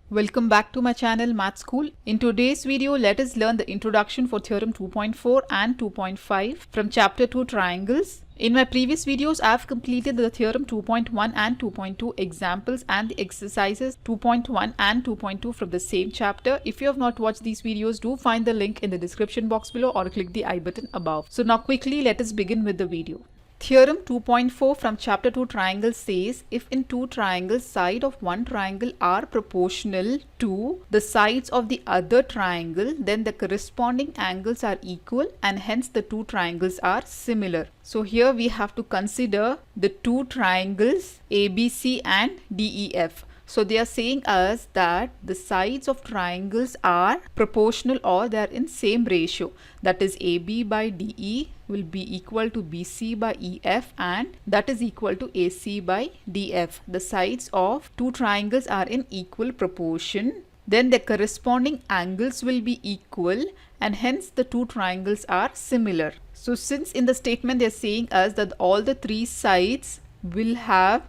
Welcome back to my channel Math School. In today's video, let us learn the introduction for Theorem 2.4 and 2.5 from Chapter 2 Triangles. In my previous videos, I have completed the Theorem 2.1 and 2.2 examples and the exercises 2.1 and 2.2 from the same chapter. If you have not watched these videos, do find the link in the description box below or click the I button above. So now quickly let us begin with the video. Theorem 2.4 from Chapter 2 Triangles says, if in two triangles side of one triangle are proportional to the sides of the other triangle, then the corresponding angles are equal and hence the two triangles are similar. So here we have to consider the two triangles ABC and DEF. So they are saying us that the sides of triangles are proportional or they are in same ratio. That is AB by DE will be equal to BC by EF and that is equal to AC by DF. The sides of two triangles are in equal proportion. Then the corresponding angles will be equal and hence the two triangles are similar. So since in the statement they are saying us that all the three sides will have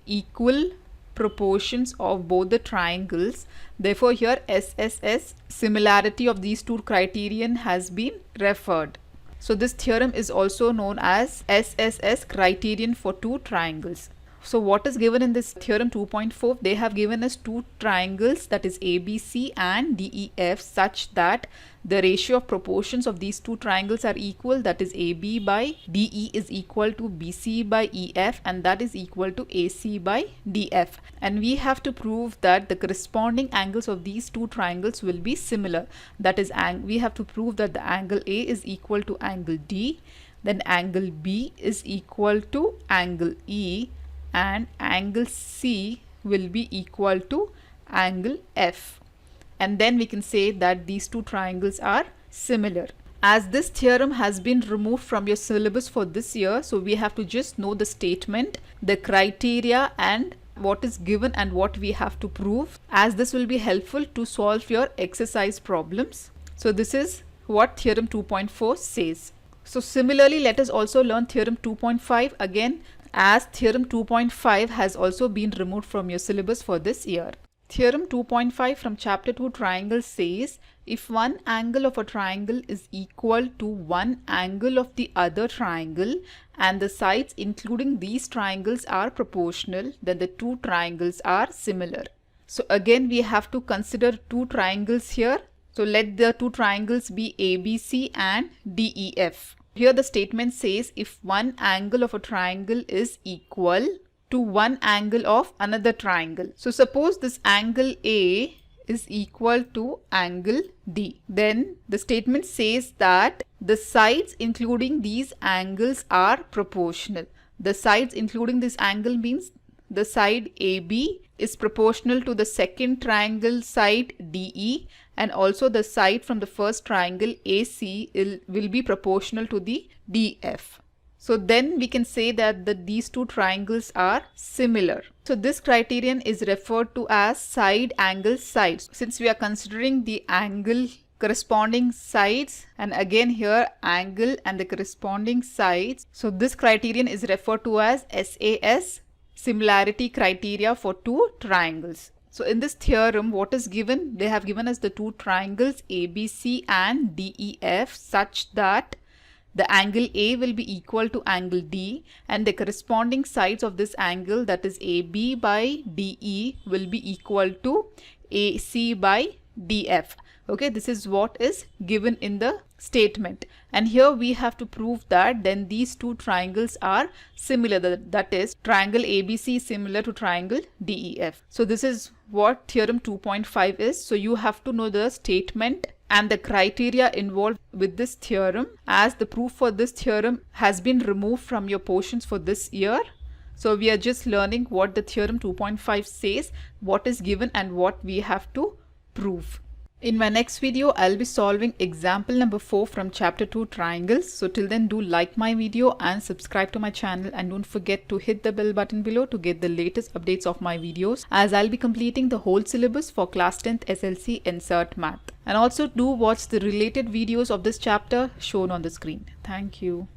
equal proportions of both the triangles, therefore here SSS, similarity of these two criterion, has been referred. So this theorem is also known as SSS criterion for two triangles. So what is given in this theorem 2.4? They have given us two triangles, that is ABC and DEF, such that the ratio of proportions of these two triangles are equal, that is AB by DE is equal to BC by EF and that is equal to AC by DF. And we have to prove that the corresponding angles of these two triangles will be similar. That is, we have to prove that the angle A is equal to angle D, then angle B is equal to angle E, and angle C will be equal to angle F. And then we can say that these two triangles are similar. As this theorem has been removed from your syllabus for this year, so we have to just know the statement, the criteria and what is given and what we have to prove, as this will be helpful to solve your exercise problems. So this is what Theorem 2.4 says. So similarly, let us also learn Theorem 2.5 again, as Theorem 2.5 has also been removed from your syllabus for this year. Theorem 2.5 from Chapter 2 Triangles says, if one angle of a triangle is equal to one angle of the other triangle and the sides including these triangles are proportional, then the two triangles are similar. So again we have to consider two triangles here. So let the two triangles be ABC and DEF. Here the statement says if one angle of a triangle is equal to one angle of another triangle. So suppose this angle A is equal to angle D. Then the statement says that the sides including these angles are proportional. The sides including this angle means the side AB is proportional to the second triangle side DE, and also the side from the first triangle AC will be proportional to the DF. So then we can say that these two triangles are similar. So this criterion is referred to as side angle sides. Since we are considering the angle corresponding sides and again here angle and the corresponding sides, so this criterion is referred to as SAS, similarity criteria for two triangles. So in this theorem, what is given? They have given us the two triangles ABC and DEF such that the angle A will be equal to angle D and the corresponding sides of this angle, that is AB by DE, will be equal to AC by DF. Okay, this is what is given in the statement. And here we have to prove that then these two triangles are similar. That is, triangle ABC is similar to triangle DEF. So this is what Theorem 2.5 is. So you have to know the statement and the criteria involved with this theorem, as the proof for this theorem has been removed from your portions for this year. So we are just learning what the Theorem 2.5 says, what is given and what we have to prove. In my next video, I'll be solving example number 4 from Chapter 2 Triangles. So till then, do like my video and subscribe to my channel, and don't forget to hit the bell button below to get the latest updates of my videos, as I'll be completing the whole syllabus for class 10th SLC Insert Math. And also do watch the related videos of this chapter shown on the screen. Thank you.